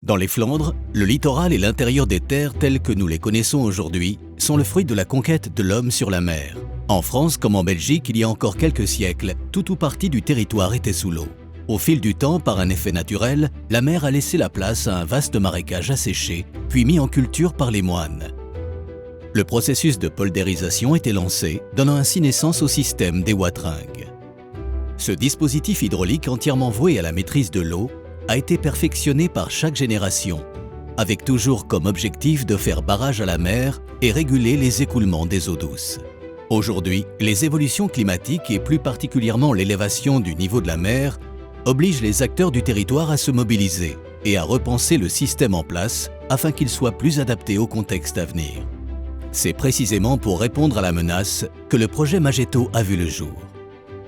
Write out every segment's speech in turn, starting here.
Dans les Flandres, le littoral et l'intérieur des terres telles que nous les connaissons aujourd'hui sont le fruit de la conquête de l'homme sur la mer. En France comme en Belgique, il y a encore quelques siècles, tout ou partie du territoire était sous l'eau. Au fil du temps, par un effet naturel, la mer a laissé la place à un vaste marécage asséché, puis mis en culture par les moines. Le processus de poldérisation était lancé, donnant ainsi naissance au système des wateringues. Ce dispositif hydraulique entièrement voué à la maîtrise de l'eau a été perfectionné par chaque génération, avec toujours comme objectif de faire barrage à la mer et réguler les écoulements des eaux douces. Aujourd'hui, les évolutions climatiques et plus particulièrement l'élévation du niveau de la mer obligent les acteurs du territoire à se mobiliser et à repenser le système en place afin qu'il soit plus adapté au contexte à venir. C'est précisément pour répondre à la menace que le projet Magetto a vu le jour.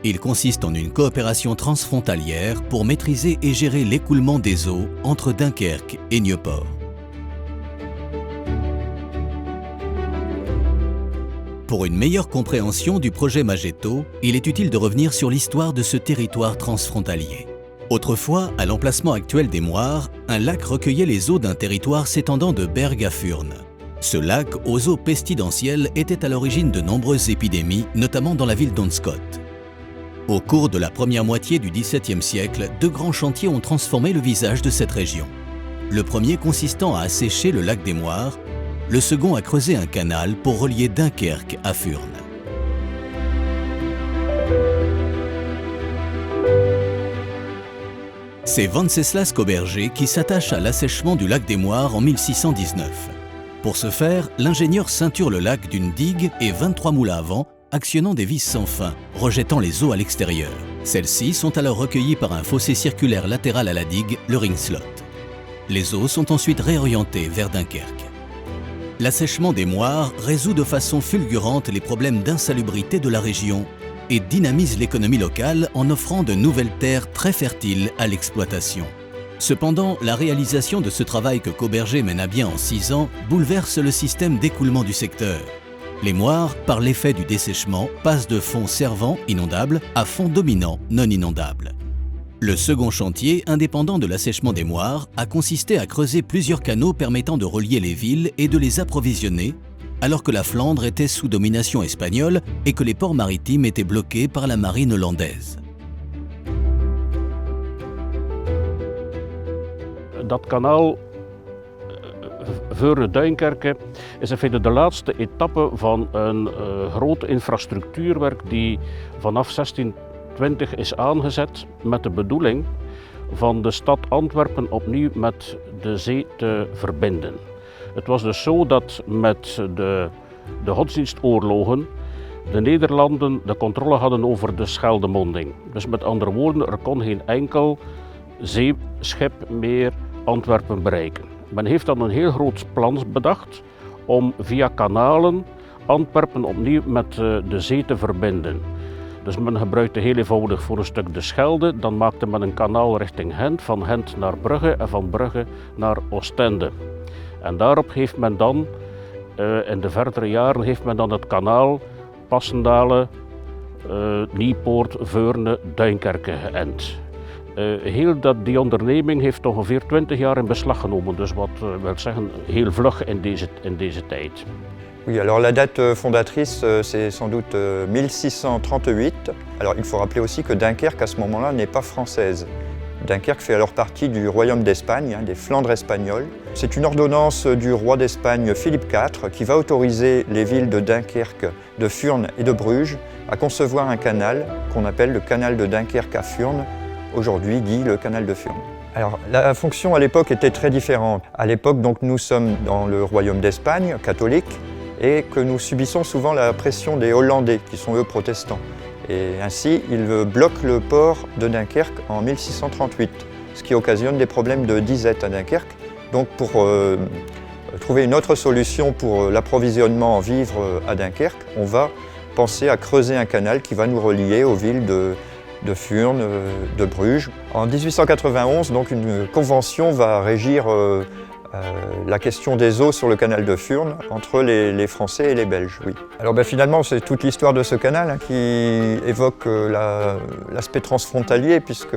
Il consiste en une coopération transfrontalière pour maîtriser et gérer l'écoulement des eaux entre Dunkerque et Nieuport. Pour une meilleure compréhension du projet Magetto, il est utile de revenir sur l'histoire de ce territoire transfrontalier. Autrefois, à l'emplacement actuel des Moires, un lac recueillait les eaux d'un territoire s'étendant de Bergue à Furnes. Ce lac, aux eaux pestilentielles, était à l'origine de nombreuses épidémies, notamment dans la ville d'Onscott. Au cours de la première moitié du XVIIe siècle, deux grands chantiers ont transformé le visage de cette région. Le premier consistant à assécher le lac des Moires, le second à creuser un canal pour relier Dunkerque à Furnes. C'est Wenceslas Koberger qui s'attache à l'assèchement du lac des Moires en 1619. Pour ce faire, l'ingénieur ceinture le lac d'une digue et 23 moules à vent, actionnant des vis sans fin, rejetant les eaux à l'extérieur. Celles-ci sont alors recueillies par un fossé circulaire latéral à la digue, le Ringslot. Les eaux sont ensuite réorientées vers Dunkerque. L'assèchement des Moires résout de façon fulgurante les problèmes d'insalubrité de la région et dynamise l'économie locale en offrant de nouvelles terres très fertiles à l'exploitation. Cependant, la réalisation de ce travail que Koberger mène à bien en 6 ans bouleverse le système d'écoulement du secteur. Les Moires, par l'effet du dessèchement, passent de fonds servants, inondables, à fonds dominants, non inondables. Le second chantier, indépendant de l'assèchement des Moires, a consisté à creuser plusieurs canaux permettant de relier les villes et de les approvisionner, alors que la Flandre était sous domination espagnole et que les ports maritimes étaient bloqués par la marine hollandaise. Dat kanaal Veurne-Duinkerke is in feite de laatste etappe van een groot infrastructuurwerk die vanaf 1620 is aangezet met de bedoeling van de stad Antwerpen opnieuw met de zee te verbinden. Het was dus zo dat met de godsdienstoorlogen de Nederlanden de controle hadden over de Scheldemonding. Dus met andere woorden, er kon geen enkel zeeschip meer Antwerpen bereiken. Men heeft dan een heel groot plan bedacht om via kanalen Antwerpen opnieuw met de zee te verbinden. Dus men gebruikte heel eenvoudig voor een stuk de Schelde, dan maakte men een kanaal richting Gent, van Gent naar Brugge en van Brugge naar Oostende. En daarop heeft men dan, in de verdere jaren, heeft men dan het kanaal Passendale, Niepoort, Veurne, Duinkerke geënt. Die onderneming heeft ongeveer 20 jaar in beslag genomen, dus wat wil zeggen heel vlug in deze tijd. Oui, alors la date fondatrice, c'est sans doute 1638. Alors il faut rappeler aussi que Dunkerque, à ce moment-là, n'est pas française. Dunkerque fait alors partie du royaume d'Espagne, des Flandres espagnoles. C'est une ordonnance du roi d'Espagne Philippe IV qui va autoriser les villes de Dunkerque, de Furnes et de Bruges à concevoir un canal qu'on appelle le canal de Dunkerque à Furnes, aujourd'hui dit le canal de Furnes. Alors la fonction à l'époque était très différente. À l'époque, donc, nous sommes dans le royaume d'Espagne, catholique, et que nous subissons souvent la pression des Hollandais, qui sont eux protestants. Et ainsi, ils bloquent le port de Dunkerque en 1638, ce qui occasionne des problèmes de disette à Dunkerque. Donc pour trouver une autre solution pour l'approvisionnement en vivres à Dunkerque, on va penser à creuser un canal qui va nous relier aux villes de Furnes, de Bruges. En 1891, donc, une convention va régir la question des eaux sur le canal de Furnes entre les Français et les Belges. Oui. Alors finalement, c'est toute l'histoire de ce canal qui évoque l'aspect transfrontalier, puisque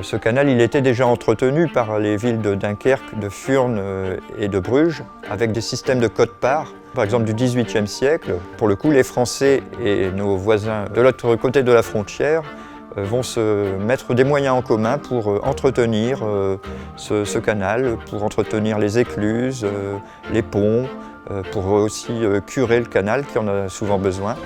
Ce canal il était déjà entretenu par les villes de Dunkerque, de Furnes et de Bruges avec des systèmes de quote-part, par exemple du XVIIIe siècle. Pour le coup, les Français et nos voisins de l'autre côté de la frontière vont se mettre des moyens en commun pour entretenir ce canal, pour entretenir les écluses, les ponts, pour aussi curer le canal qui en a souvent besoin.